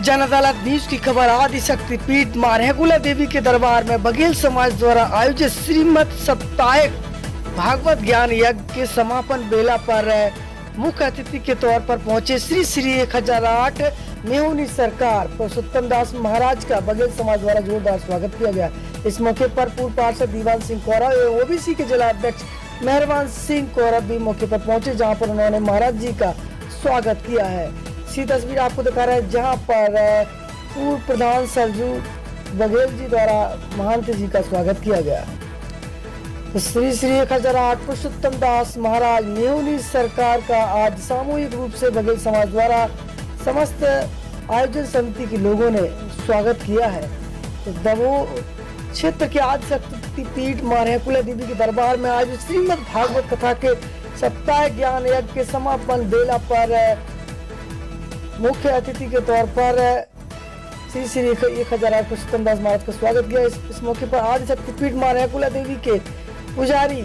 जनता news की खबर आदि शक्ति पीठ मां रेगुला देवी के दरबार में बघेल समाज द्वारा आयोजित श्रीमद सप्ताहिक भागवत ज्ञान यज्ञ के समापन बेला पर मुख्य अतिथि के तौर पर पहुंचे श्री श्री 1008 मेहुनी सरकार पुरुषोत्तम दास महाराज का बघेल समाज द्वारा जोरदार स्वागत किया गया। इस मौके पर पूर्व पार्षद दीवान सिंह कौरव एवं ओबीसी के जिला अध्यक्ष मेहरबान सिंह कौरव भी मौके पर पहुंचे, जहां पर उन्होंने महाराज जी का स्वागत किया है। इसी तस्वीर आपको दिखा रहे हैं जहां पर पूर्व प्रधान सरजू बघेल जी द्वारा महंत जी का स्वागत किया गया। तो श्री श्री 1008 पुरुषोत्तम दास महाराज मेहुनी सरकार का आज सामूहिक रूप से बघेल समाज द्वारा समस्त आयोजन समिति के लोगों ने स्वागत किया है। तो दमोह क्षेत्र के आदि शक्ति पीठ मां रेगुला देवी के दरबार में आज श्रीमद भागवत कथा के सप्ताह ज्ञान यज्ञ के समापन बेला पर मुख्य अतिथि के तौर पर श्री श्री 1008 पुरुषोत्तम दास महाराज का स्वागत किया। इस मौके पर आदि शक्ति पीठ मां रेगुला देवी के पुजारी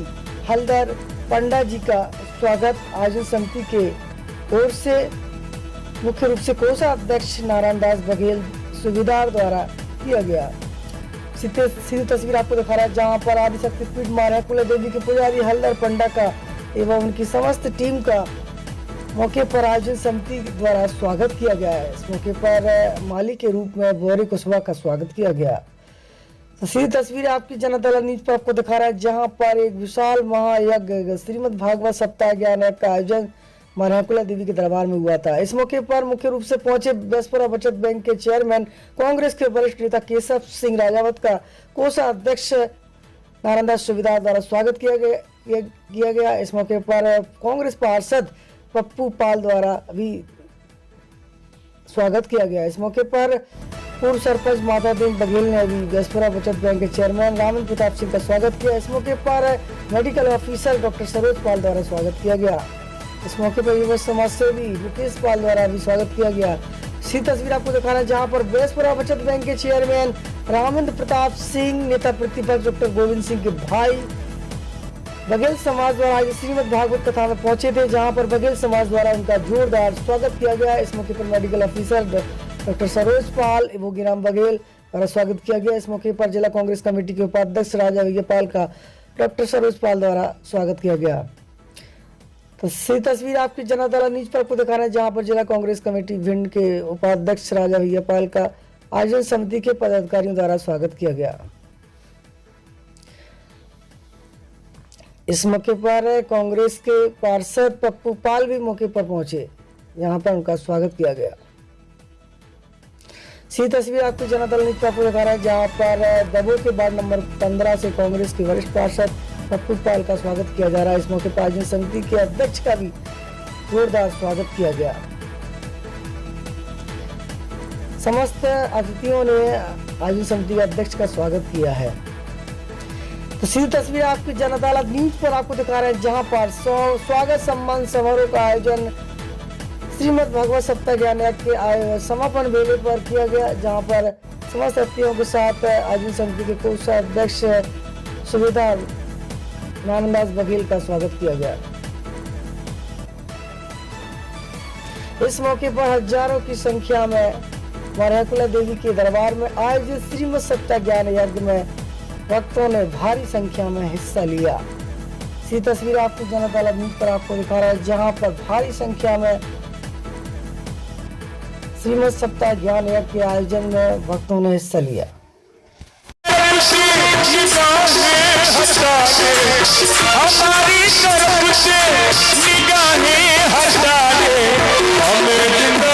हलदर पंडा जी का स्वागत आयोजन समिति के ओर से मुख्य रूप से कोषाध्यक्ष नारायण दास बघेल सुबेदार द्वारा किया गया। सीधी तस्वीर आपको दिखा रहा है जहां पर आदि शक्ति पीठ मां रेगुला देवी के पुजारी हलदर पंडा का एवं उनकी समस्त टीम का मौके पर आयोजन समिति द्वारा स्वागत किया गया है। इस मौके पर माली के रूप में बोरी कुशवाहा का स्वागत किया गया। तो सीधी तस्वीर आपकी जनता न्यूज पर आपको दिखा रहा है जहां पर एक विशाल महायज्ञ श्रीमद भागवत सप्ताह ज्ञान यज्ञ का आयोजन मां रेगुला देवी के दरबार में हुआ था। इस मौके पर मुख्य रूप से पहुंचे बेसपुरा बचत बैंक के चेयरमैन कांग्रेस के वरिष्ठ नेता केशव सिंह राजावत का कोषाध्यक्ष नारायण दास सुबेदार द्वारा स्वागत किया गया। इस मौके पर कांग्रेस पार्षद पप्पू पाल द्वारा भी स्वागत किया गया। इस मौके पर पूर्व सरपंच माता देवी बघेल ने भी बेसपुरा बचत बैंक के चेयरमैन रामन प्रताप सिंह का स्वागत किया। इस मौके पर मेडिकल ऑफिसर डॉक्टर सरोज पाल द्वारा स्वागत किया गया। इस मौके पर युवा समाज सेवी मुकेश पाल द्वारा भी स्वागत किया गया। इसी तस्वीर आपको दिखा रहा है जहां पर बेसपुरा बचत बैंक के चेयरमैन रामेंद्र प्रताप सिंह, नेता प्रतिपक्ष डॉक्टर गोविंद सिंह के भाई बघेल समाज द्वारा आज श्रीमद भागवत कथा में पहुंचे थे, जहां पर बघेल समाज द्वारा उनका जोरदार स्वागत किया गया। इस मौके पर मेडिकल ऑफिसर डॉक्टर सरोज पाल एवं गिराम बघेल द्वारा स्वागत किया गया। इस मौके पर जिला कांग्रेस कमेटी के उपाध्यक्ष राजा विजयपाल का डॉक्टर सरोज पाल द्वारा स्वागत किया गया। तो सही तस्वीर आपकी जनता न्यूज पर आपको दिखा रहे हैं जहां पर जिला कांग्रेस कमेटी भिंड के उपाध्यक्ष राजा विजयपाल का आयोजन समिति के पदाधिकारियों द्वारा स्वागत किया गया। इस मौके पर कांग्रेस के पार्षद पप्पू पाल भी मौके पर पहुंचे, यहां पर उनका स्वागत किया गया। सी तस्वीर आपको जनता न्यूज पर आपको दिखा रहा है जहां पर दमोह के वार्ड नंबर 15 से कांग्रेस के वरिष्ठ पार्षद पप्पू पाल का स्वागत किया जा रहा है। इस मौके पर आयोजन समिति के अध्यक्ष का भी जोरदार स्वागत किया गया। समस्त अतिथियों ने आयोजन समिति के अध्यक्ष का स्वागत किया है। तो सीधी तस्वीर आपकी जनता न्यूज पर आपको दिखा रहे हैं जहां पर स्वागत सम्मान समारोह का आयोजन श्रीमद भागवत सप्ताह ज्ञान यज्ञ के समापन बेले पर किया गया, जहां पर समस्त अतिथियों के साथ आयोजन समिति के कोषाध्यक्ष सुबेदार नारायण दास बघेल का स्वागत किया गया। इस मौके पर हजारों की संख्या में मां रेगुला देवी के दरबार में आयोजित श्रीमद सप्ताह ज्ञान यज्ञ में भक्तों ने भारी संख्या में हिस्सा लिया। इसी तस्वीर आपको जनता न्यूज पर आपको दिखा रहा है जहां पर भारी संख्या में श्रीमद सप्ताह ज्ञान यज्ञ के आयोजन में भक्तों ने हिस्सा लिया। हमारी तरफ से निगाहें हटा दे, हमें जिंदा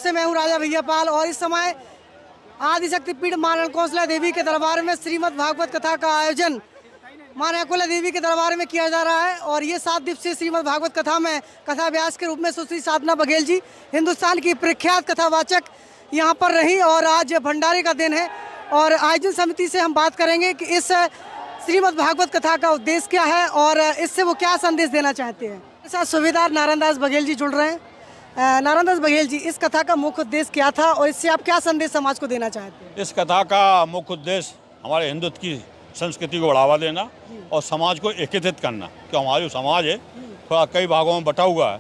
मैं हूं राजा विजयपाल और इस समय आदि शक्ति पीठ मां रेगुला देवी के दरबार में श्रीमद भागवत कथा का आयोजन मां रेकुला देवी के दरबार में किया जा रहा है और ये 7 दिवसीय श्रीमद् भागवत कथा में कथा व्यास के रूप में सुश्री साधना बघेल जी, हिंदुस्तान की प्रख्यात कथावाचक, यहाँ पर रही और आज भंडारे का दिन है। और आयोजन समिति से हम बात करेंगे कि इस श्रीमद् भागवत कथा का उद्देश्य क्या है और इससे वो क्या संदेश देना चाहते हैं। मेरे साथ सूबेदार नारायण दास बघेल जी जुड़ रहे हैं। नारायण दास बघेल जी, इस कथा का मुख्य उद्देश्य क्या था और इससे आप क्या संदेश समाज को देना चाहते हैं? इस कथा का मुख्य उद्देश्य हमारे हिंदुत्व की संस्कृति को बढ़ावा देना और समाज को एकीकृत करना, कि हमारा जो समाज है थोड़ा कई भागों में बटा हुआ है,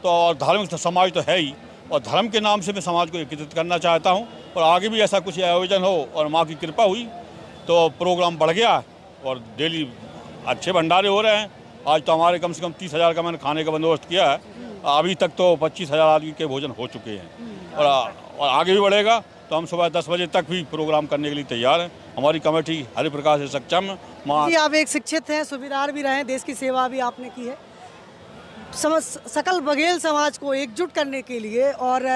तो और धार्मिक समाज तो है ही, और धर्म के नाम से मैं समाज को एकीकृत करना चाहता हूँ। और आगे भी ऐसा कुछ आयोजन हो और माँ की कृपा हुई तो प्रोग्राम बढ़ गया और डेली अच्छे भंडारे हो रहे हैं। आज तो हमारे कम से कम 30,000 का मैंने खाने का बंदोबस्त किया है। अभी तक तो 25,000 आदमी के भोजन हो चुके हैं और आगे भी बढ़ेगा। तो हम सुबह 10 बजे तक भी प्रोग्राम करने के लिए तैयार हैं। हमारी कमेटी हरि प्रकार से सक्षम है। आप एक शिक्षित हैं, सूबेदार भी रहे, देश की सेवा भी आपने की है। सकल बघेल समाज को एकजुट करने के लिए और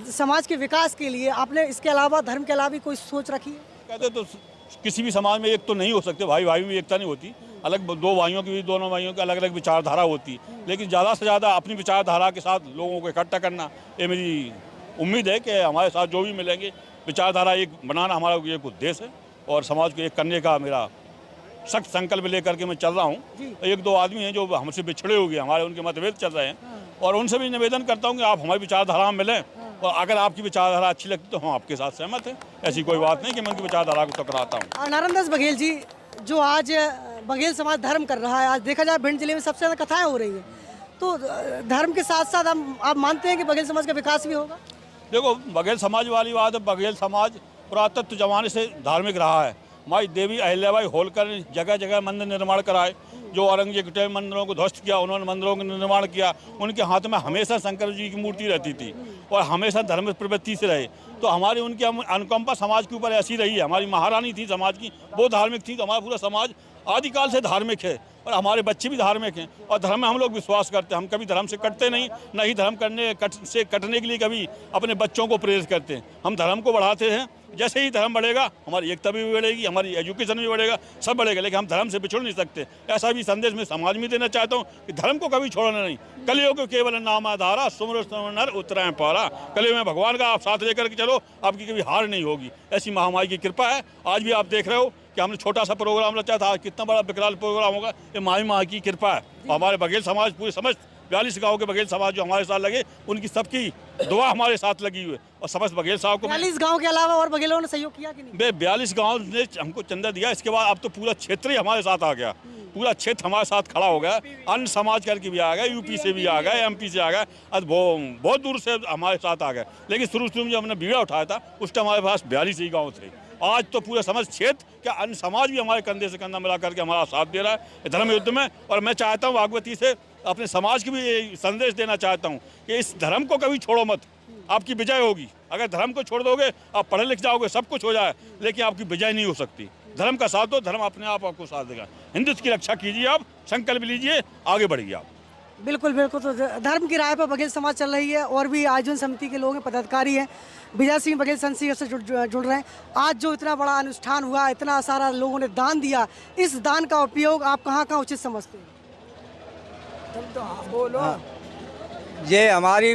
समाज के विकास के लिए आपने इसके अलावा धर्म के अलावा भी कोई सोच रखी है? कहते तो किसी भी समाज में एक तो नहीं हो सकते, भाई भाई में एकता नहीं होती। अलग दो भाइयों की भी, दोनों भाइयों की अलग अलग विचारधारा होती, लेकिन ज़्यादा से ज़्यादा अपनी विचारधारा के साथ लोगों को इकट्ठा करना, ये मेरी उम्मीद है कि हमारे साथ जो भी मिलेंगे विचारधारा एक बनाना हमारा एक उद्देश्य है और समाज को एक करने का मेरा सख्त संकल्प लेकर के मैं चल रहा हूँ। एक दो आदमी हैं जो हमसे बिछड़े हो गए, हमारे उनके मतभेद चल रहे हैं और उनसे भी निवेदन करता हूँ कि आप हमारी विचारधारा में मिलें और अगर आपकी विचारधारा अच्छी लगती तो हम आपके साथ सहमत हैं। ऐसी कोई बात नहीं कि मैं उनकी विचारधारा को टकराता हूँ। नारायण दास बघेल जी, जो आज बघेल समाज धर्म कर रहा है, आज देखा जाए भिंड जिले में सबसे ज़्यादा कथाएँ हो रही है, तो धर्म के साथ साथ आप मानते हैं कि बघेल समाज का विकास भी होगा? देखो, बघेल समाज वाली बात है। बघेल समाज पुरातत्व जमाने से धार्मिक रहा है। हमारी देवी अहिल्याबाई होलकर ने जगह जगह मंदिर निर्माण कराए। जो औरंगजेब के मंदिरों को ध्वस्त किया, उन्होंने मंदिरों का निर्माण किया। उनके हाथ में हमेशा शंकर जी की मूर्ति रहती थी और हमेशा धर्म प्रवृत्ति से रहे। तो हमारी उनकी अनुकंपा समाज के ऊपर ऐसी रही है। हमारी महारानी थी समाज की, वो धार्मिक थी, तो हमारा पूरा समाज आदिकाल से धार्मिक है और हमारे बच्चे भी धार्मिक हैं और धर्म में हम लोग विश्वास करते हैं। हम कभी धर्म से कटते नहीं, न ही धर्म से कटने के लिए कभी अपने बच्चों को प्रेरित करते हैं। हम धर्म को बढ़ाते हैं। जैसे ही धर्म बढ़ेगा हमारी एकता भी बढ़ेगी, हमारी एजुकेशन भी बढ़ेगा, सब बढ़ेगा, लेकिन हम धर्म से बिछड़ नहीं सकते। ऐसा भी संदेश मैं समाज में देना चाहता हूँ कि धर्म को कभी छोड़ना नहीं। कलियुग केवल नाम आधारा, सुमर नर उतरायण पारा। कलियुग में भगवान का आप साथ लेकर के चलो, आपकी कभी हार नहीं होगी। ऐसी महामाई की कृपा है। आज भी आप देख रहे हो कि हमने छोटा सा प्रोग्राम रचा था, कितना बड़ा विकराल प्रोग्राम होगा। ये माँ की कृपा है। हमारे बघेल समाज पूरे समस्त 42 गाँव के बघेल समाज जो हमारे साथ लगे, उनकी सबकी दुआ हमारे साथ लगी हुई है और समस्त बघेल साहब को 42 गांव के अलावा और बघेलों ने सहयोग किया कि नहीं? 42 गांव ने हमको चंदा दिया। इसके बाद अब तो पूरा क्षेत्र ही हमारे साथ आ गया। पूरा क्षेत्र हमारे साथ खड़ा हो गया। अन्य समाज करके भी आ गए, यूपी से भी आ गए, एमपी से आ गए, बहुत दूर से हमारे साथ आ गए। लेकिन शुरू में जब हमने बीड़ा उठाया था उस टाइम हमारे पास 42 ही गाँव थे। आज तो पूरा समस्त क्षेत्र क्या अन्य समाज भी हमारे कंधे से कंधा मिला करके हमारा साथ दे रहा है धर्म युद्ध में। और मैं चाहता हूँ भागवती से अपने समाज की भी ये संदेश देना चाहता हूँ कि इस धर्म को कभी छोड़ो मत, आपकी विजय होगी। अगर धर्म को छोड़ दोगे, आप पढ़े लिख जाओगे, सब कुछ हो जाए, लेकिन आपकी विजय नहीं हो सकती। धर्म का साथ दो, धर्म अपने आप आपको साथ देगा। हिंदुत्व की रक्षा कीजिए, आप संकल्प लीजिए, आगे बढ़िए आप। बिल्कुल बिल्कुल। तो धर्म की राह पर बघेल समाज चल रही है और भी आयोजन समिति के लोग हैं, पदाधिकारी हैं। विजय सिंह बघेल संसी से जुड़ रहे हैं। आज जो इतना बड़ा अनुष्ठान हुआ, इतना सारा लोगों ने दान दिया, इस दान का उपयोग आप कहाँ उचित समझते हैं? बोलो। ये हमारी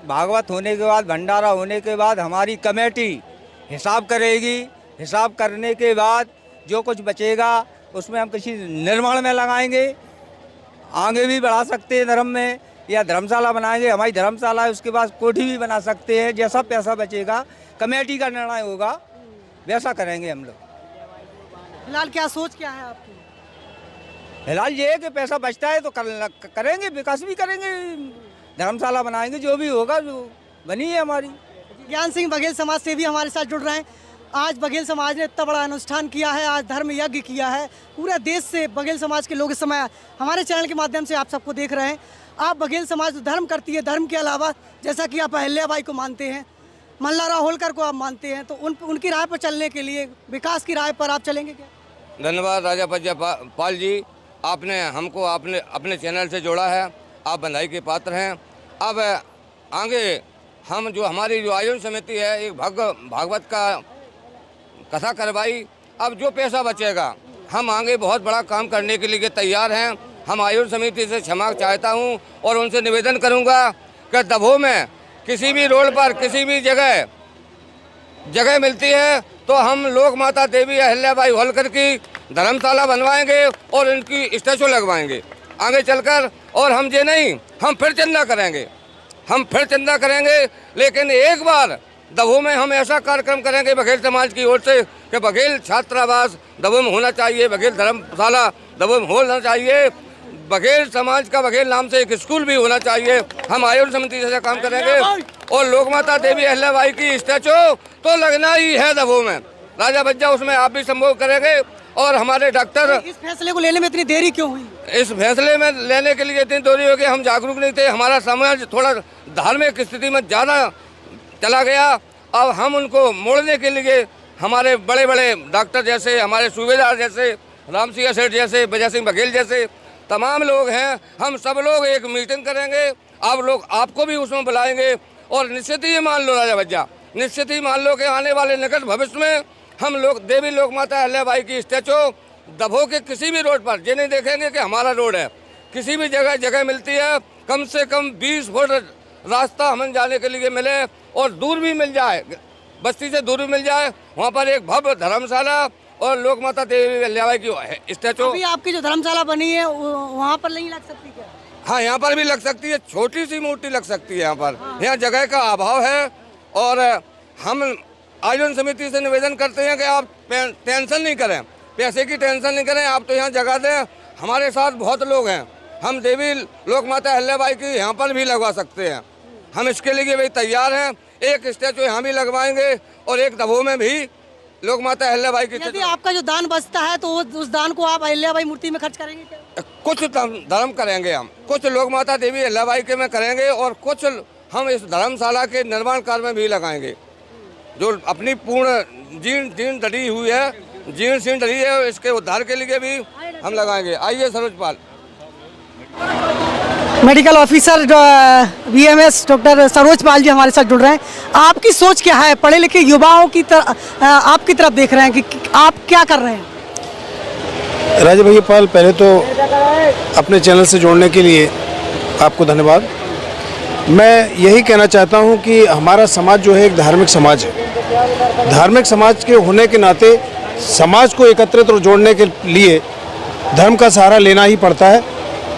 भागवत होने के बाद, भंडारा होने के बाद हमारी कमेटी हिसाब करेगी। हिसाब करने के बाद जो कुछ बचेगा उसमें हम किसी निर्माण में लगाएंगे। आगे भी बढ़ा सकते हैं धर्म में, या धर्मशाला बनाएंगे। हमारी धर्मशाला है, उसके बाद कोठी भी बना सकते हैं। जैसा पैसा बचेगा कमेटी का निर्णय होगा, वैसा करेंगे हम लोग। फिलहाल क्या सोच क्या है आपकी? फिलहाल ये है कि पैसा बचता है तो करेंगे, विकास भी करेंगे, धर्मशाला बनाएंगे, जो भी होगा जो बनी है हमारी। ज्ञान सिंह बघेल समाज से भी हमारे साथ जुड़ रहे हैं। आज बघेल समाज ने इतना बड़ा अनुष्ठान किया है, आज धर्म यज्ञ किया है। पूरे देश से बघेल समाज के लोग इस समय हमारे चैनल के माध्यम से आप सबको देख रहे हैं। आप बघेल समाज धर्म करती है, धर्म के अलावा जैसा कि आप अहिल्याबाई को मानते हैं, मल्हारा होलकर को आप मानते हैं, तो उनकी राह पर चलने के लिए, विकास की राह पर आप चलेंगे क्या? धन्यवाद राजा पाल जी, आपने हमको अपने चैनल से जोड़ा है। आप बधाई के पात्र हैं। अब आगे हम जो हमारी जो आयोजन समिति है, एक भागवत का कथा करवाई। अब जो पैसा बचेगा हम आगे बहुत बड़ा काम करने के लिए तैयार हैं। हम आयोजन समिति से क्षमा चाहता हूं और उनसे निवेदन करूंगा कि दभो में किसी भी रोड पर किसी भी जगह मिलती है तो हम लोक माता देवी अहिल्याबाई होलकर की धर्मशाला बनवाएंगे और इनकी स्टैचू लगवाएंगे आगे चलकर। और हम ये नहीं, हम फिर चंदा करेंगे, लेकिन एक बार दभो में हम ऐसा कार्यक्रम करेंगे बघेल समाज की ओर से कि बघेल छात्रावास दभो में होना चाहिए, बघेल धर्मशाला दभो में होना चाहिए, बघेल समाज का बघेल नाम से एक स्कूल भी होना चाहिए। हम आयोजन समिति से काम करेंगे और लोक माता देवी अहिल्याबाई की स्टैचू तो लगना ही है दभो में। राजा बज्जा उसमें आप भी संभोग करेंगे। और हमारे डॉक्टर, इस फैसले को लेने में इतनी देरी क्यों हुई? इस फैसले में लेने के लिए इतनी देरी हो गई, हम जागरूक नहीं थे। हमारा समाज थोड़ा धार्मिक स्थिति में ज़्यादा चला गया। अब हम उनको मोड़ने के लिए हमारे बड़े बड़े डॉक्टर जैसे, हमारे सूबेदार जैसे, राम सिंह सेठ जैसे, विजय सिंह बघेल जैसे तमाम लोग हैं, हम सब लोग एक मीटिंग करेंगे। आप लोग, आपको भी उसमें बुलाएंगे और निश्चित ही मान लो राजा बज्जा, निश्चित ही मान लो कि आने वाले निकट भविष्य में हम लोग देवी लोक माता अहिल्याबाई की स्टैचू दभो के किसी भी रोड पर, ये नहीं देखेंगे कि हमारा रोड है, किसी भी जगह मिलती है, कम से कम 20 फुट रास्ता हमें जाने के लिए मिले और दूर भी मिल जाए, बस्ती से दूर भी मिल जाए, वहाँ पर एक भव्य धर्मशाला और लोक माता देवी अहिल्याबाई की स्टैचू। अभी आपकी जो धर्मशाला बनी है वहाँ पर नहीं लग सकती क्या? हाँ, यहाँ पर भी लग सकती है, छोटी सी मूर्ति लग सकती है यहाँ पर। यहाँ जगह का अभाव है और हम आयोजन समिति से निवेदन करते हैं कि आप टेंशन नहीं करें, पैसे की टेंशन नहीं करें, आप तो यहाँ जगह दें। हमारे साथ बहुत लोग हैं, हम देवी लोक माता अहिल्याबाई की यहाँ पर भी लगवा सकते हैं, हम इसके लिए भी तैयार हैं। एक स्टैचू यहाँ भी लगवाएंगे और एक दभो में भी लोक माता अहिल्याबाई की। यदि आपका जो दान बचता है तो उस दान को आप अहिल्याबाई मूर्ति में खर्च करेंगे क्या? कुछ धर्म करेंगे हम, कुछ लोक माता देवी अहिल्याबाई के में करेंगे और कुछ हम इस धर्मशाला के निर्माण कार्य में भी लगाएंगे, जो अपनी पूर्ण जीर्ण डरी हुई है, जीर्ण शीर्ण डरी है, इसके उद्धार के लिए भी हम लगाएंगे। आइए Saroj Pal. Medical officer BMS doctor Saroj Pal जी हमारे साथ जुड़ रहे हैं। आपकी सोच क्या है, पढ़े लिखे युवाओं की तरफ आपकी तरफ देख रहे हैं कि आप क्या कर रहे हैं? राजा भैया पाल, पहले तो अपने चैनल से जोड़ने के लिए आपको धन्यवाद। मैं यही कहना चाहता हूं कि हमारा समाज जो है एक धार्मिक समाज है। धार्मिक समाज के होने के नाते समाज को एकत्रित और जोड़ने के लिए धर्म का सहारा लेना ही पड़ता है।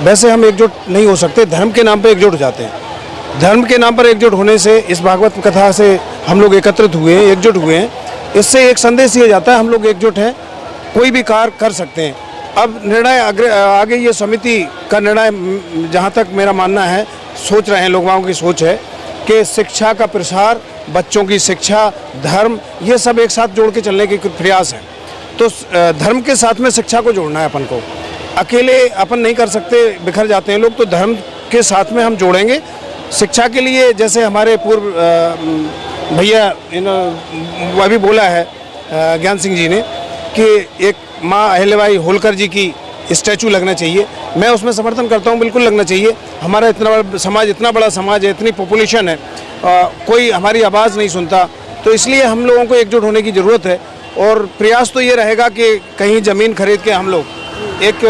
वैसे हम एकजुट नहीं हो सकते, धर्म के नाम पर एकजुट हो जाते हैं। धर्म के नाम पर एकजुट होने से, इस भागवत कथा से हम लोग एकत्रित हुए हैं, एकजुट हुए हैं। इससे एक संदेश ये जाता है हम लोग एकजुट हैं, कोई भी कार्य कर सकते हैं। अब निर्णय आगे ये समिति का निर्णय, जहाँ तक मेरा मानना है, सोच रहे हैं, लोगों की सोच है कि शिक्षा का प्रसार, बच्चों की शिक्षा, धर्म, ये सब एक साथ जोड़ के चलने के प्रयास है। तो धर्म के साथ में शिक्षा को जोड़ना है अपन को, अकेले अपन नहीं कर सकते, बिखर जाते हैं लोग। तो धर्म के साथ में हम जोड़ेंगे शिक्षा के लिए। जैसे हमारे पूर्व भैया वो अभी बोला है ज्ञान सिंह जी ने कि एक माँ अहिल्याबाई होलकर जी की स्टैचू लगना चाहिए, मैं उसमें समर्थन करता हूँ, बिल्कुल लगना चाहिए। हमारा इतना बड़ा समाज है, इतनी पॉपुलेशन है, कोई हमारी आवाज़ नहीं सुनता, तो इसलिए हम लोगों को एकजुट होने की ज़रूरत है। और प्रयास तो ये रहेगा कि कहीं ज़मीन खरीद के हम लोग एक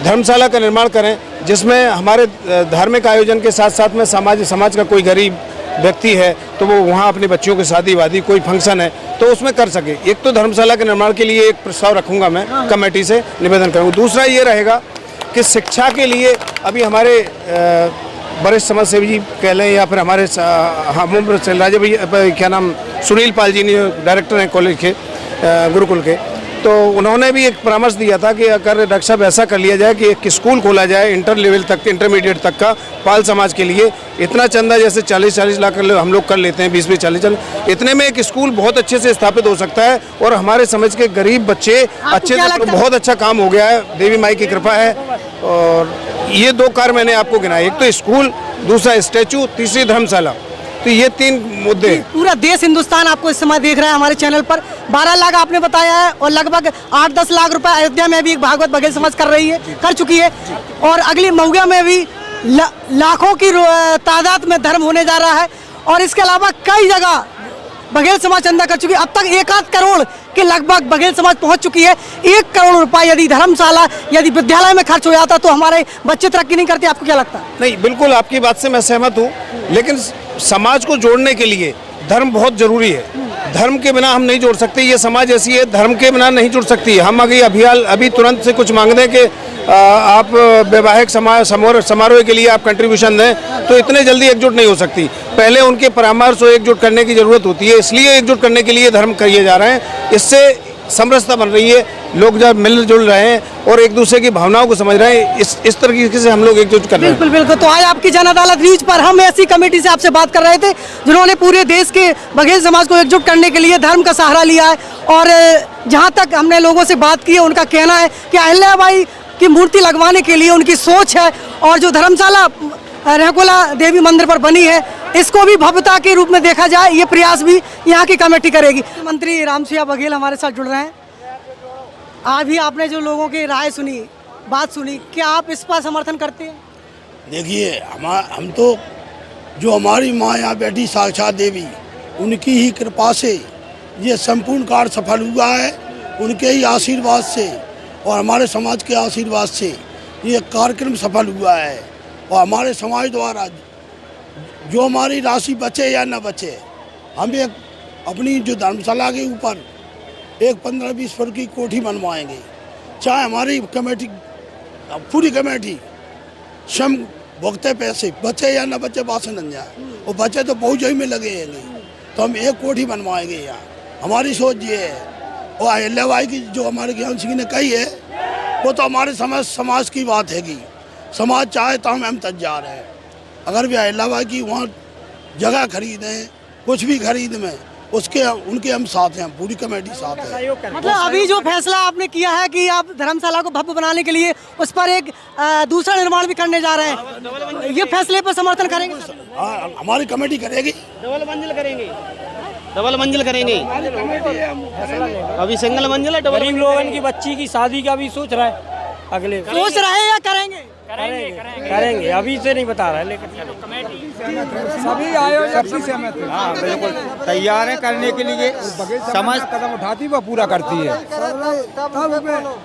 धर्मशाला का निर्माण करें, जिसमें हमारे धार्मिक आयोजन के साथ साथ में समाज का कोई गरीब व्यक्ति है तो वो वहाँ अपने बच्चों की शादी वादी, कोई फंक्शन है तो उसमें कर सके। एक तो धर्मशाला के निर्माण के लिए एक प्रस्ताव रखूंगा, मैं कमेटी से निवेदन करूँगा। दूसरा ये रहेगा कि शिक्षा के लिए अभी हमारे वरिष्ठ समाज सेवी जी कह लें या फिर हमारे राजा भैया, क्या नाम, सुनील पाल जी ने, डायरेक्टर हैं कॉलेज के, गुरुकुल के, तो उन्होंने भी एक परामर्श दिया था कि अगर डॉक्टर साहब ऐसा कर लिया जाए कि एक स्कूल खोला जाए इंटर लेवल तक, इंटरमीडिएट तक का, पाल समाज के लिए। इतना चंदा जैसे 40-40 लाख हम लोग कर लेते हैं, 20-20, 40, इतने में एक स्कूल बहुत अच्छे से स्थापित हो सकता है और हमारे समाज के गरीब बच्चे अच्छे से, बहुत अच्छा काम हो गया है, देवी माई की कृपा है। और ये 2 कार्य मैंने आपको गिनाए, एक तो स्कूल, दूसरा स्टैचू, तीसरी धर्मशाला। तो ये 3 मुद्दे। पूरा देश, हिंदुस्तान आपको इस समय देख रहा है हमारे चैनल पर। 12 लाख आपने बताया है और लगभग 8-10 लाख रुपए अयोध्या में भी एक भागवत बघेल समाज कर चुकी है और अगली महुआ में भी लाखों की तादाद में धर्म होने जा रहा है। और इसके अलावा कई जगह बघेल समाज चंदा कर चुकी है। अब तक 1 करोड़ के लगभग बघेल समाज पहुंच चुकी है। 1 करोड़ रुपए यदि धर्मशाला यदि विद्यालय में खर्च हो जाता तो हमारे बच्चे तरक्की नहीं करते। आपको क्या लगता है? नहीं, बिल्कुल आपकी बात से मैं सहमत हूँ, लेकिन समाज को जोड़ने के लिए धर्म बहुत जरूरी है। धर्म के बिना हम नहीं जोड़ सकते। ये समाज ऐसी है, धर्म के बिना नहीं जुड़ सकती। हम अभी तुरंत से कुछ मांग दें कि आप वैवाहिक समारोह के लिए आप कंट्रीब्यूशन दें, तो इतने जल्दी एकजुट नहीं हो सकती। पहले उनके परामर्श और एकजुट करने की जरूरत होती है, इसलिए एकजुट करने के लिए धर्म किए जा रहे हैं। इससे समरसता बन रही है, लोग जब मिल जुल रहे हैं और एक दूसरे की भावनाओं को समझ रहे हैं। इस तरीके से हम लोग एकजुट कर रहे हैं। बिल्कुल बिल्कुल। तो आज आपकी जन अदालत न्यूज पर हम ऐसी कमेटी से आपसे बात कर रहे थे जिन्होंने पूरे देश के बघेल समाज को एकजुट करने के लिए धर्म का सहारा लिया है। और जहां तक हमने लोगों से बात की है, उनका कहना है कि अहिल्याबाई की मूर्ति लगवाने के लिए उनकी सोच है, और जो धर्मशाला रहकुला देवी मंदिर पर बनी है इसको भी भव्यता के रूप में देखा जाए, ये प्रयास भी यहाँ की कमेटी करेगी। मंत्री रामसिंह बघेल हमारे साथ जुड़ रहे हैं। आज भी आपने जो लोगों की राय सुनी, बात सुनी, क्या आप इस पर समर्थन करते हैं? देखिए, हम तो जो हमारी माँ यहाँ बैठी साक्षात देवी, उनकी ही कृपा से ये संपूर्ण कार्य सफल हुआ है। उनके ही आशीर्वाद से और हमारे समाज के आशीर्वाद से ये कार्यक्रम सफल हुआ है। और हमारे समाज द्वारा जो हमारी राशि बचे या न बचे, हम एक अपनी जो धर्मशाला के ऊपर एक 15-20 फुट की कोठी बनवाएंगे। चाहे हमारी कमेटी, पूरी कमेटी स्वयं भुगते पैसे, बचे या न बचे बात न जाए, और बचे तो पहुँच में लगेंगे, तो हम एक कोठी बनवाएंगे यहाँ। हमारी सोच ये है। और अहिल्याबाई की जो हमारे ज्ञान सिंह ने कही है, वो तो हमारे समाज की बात हैगी। समाज चाहे तो हम तैयार हैं। अगर भी अहिल्याबाई की वहाँ जगह खरीदें, कुछ भी खरीद में, उसके उनके हम साथ हैं, पूरी कमेटी साथ है। मतलब अभी जो फैसला आपने किया है कि आप धर्मशाला को भव्य बनाने के लिए उस पर एक दूसरा निर्माण भी करने जा रहे हैं, ये फैसले पर समर्थन करेंगे? हमारी कमेटी करेगी। डबल मंजिल करेंगे। अभी सिंगल मंजिल है। गरीब लोगों की बच्ची की शादी का भी सोच रहा है, अगले सोच रहे हैं या करेंगे? करेंगे, अभी से नहीं बता रहा है, लेकिन सभी आयोजक सहमत हैं। हाँ, बिल्कुल तैयार है करने के लिए। समाज कदम उठाती वो पूरा करती है,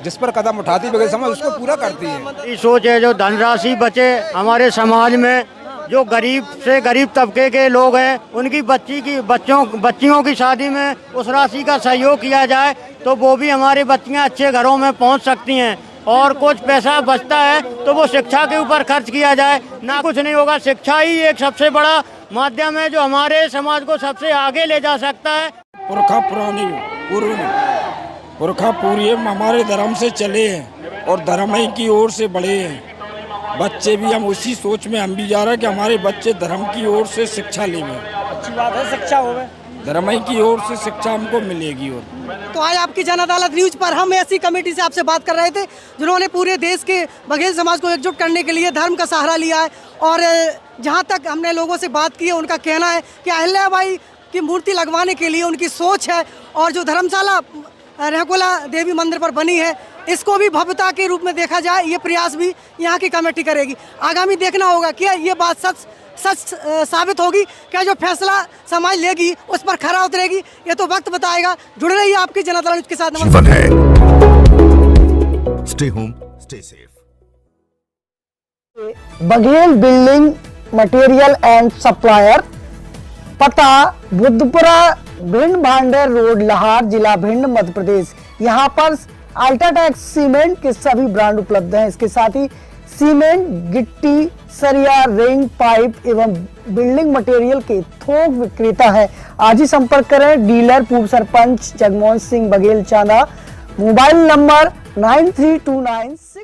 जिस पर कदम उठाती बगैर समाज उसको पूरा करती है। ये सोच है जो धनराशि बचे हमारे समाज में, जो गरीब से गरीब तबके के लोग हैं, उनकी बच्चियों की शादी में उस राशि का सहयोग किया जाए, तो वो भी हमारी बच्चियां अच्छे घरों में पहुंच सकती हैं। और कुछ पैसा बचता है तो वो शिक्षा के ऊपर खर्च किया जाए, ना कुछ नहीं होगा। शिक्षा ही एक सबसे बड़ा माध्यम है जो हमारे समाज को सबसे आगे ले जा सकता है। पुरखा पूरी हमारे धर्म से चले हैं और धर्म ही की ओर से बढ़े हैं। बच्चे भी हम उसी सोच में हम भी जा रहे हैं कि हमारे बच्चे धर्म की ओर से शिक्षा लेंगे। अच्छी बात है, शिक्षा होवे, धर्म ही की ओर से शिक्षा हमको मिलेगी। और तो आज आपकी जन अदालत न्यूज पर हम ऐसी कमेटी से आपसे बात कर रहे थे जिन्होंने पूरे देश के बघेल समाज को एकजुट करने के लिए धर्म का सहारा लिया है। और जहां तक हमने लोगों से बात की है, उनका कहना है कि अहिल्याबाई की मूर्ति लगवाने के लिए उनकी सोच है, और जो धर्मशाला रहकुला देवी मंदिर पर बनी है इसको भी भव्यता के रूप में देखा जाए, ये प्रयास भी यहाँ की कमेटी करेगी। आगामी देखना होगा कि ये बात सच साबित होगी, क्या जो फैसला समाज लेगी उस पर खरा उतरेगी, ये तो वक्त बताएगा। जुड़ रही है आपकी जन अदालत के साथ। जीवन है, stay home stay safe. Baghel building material and supplier, पता बुद्धपुरा भिंड भांडेर रोड, लाहौर, जिला भिंड, मध्य प्रदेश। यहाँ पर अल्ट्राटेक सीमेंट के सभी ब्रांड उपलब्ध हैं। इसके साथ ही सीमेंट, गिट्टी, सरिया, रिंग, पाइप एवं बिल्डिंग मटेरियल के थोक विक्रेता है। आज ही संपर्क करें डीलर पूर्व सरपंच जगमोहन सिंह बघेल चांदा। Mobile number 9329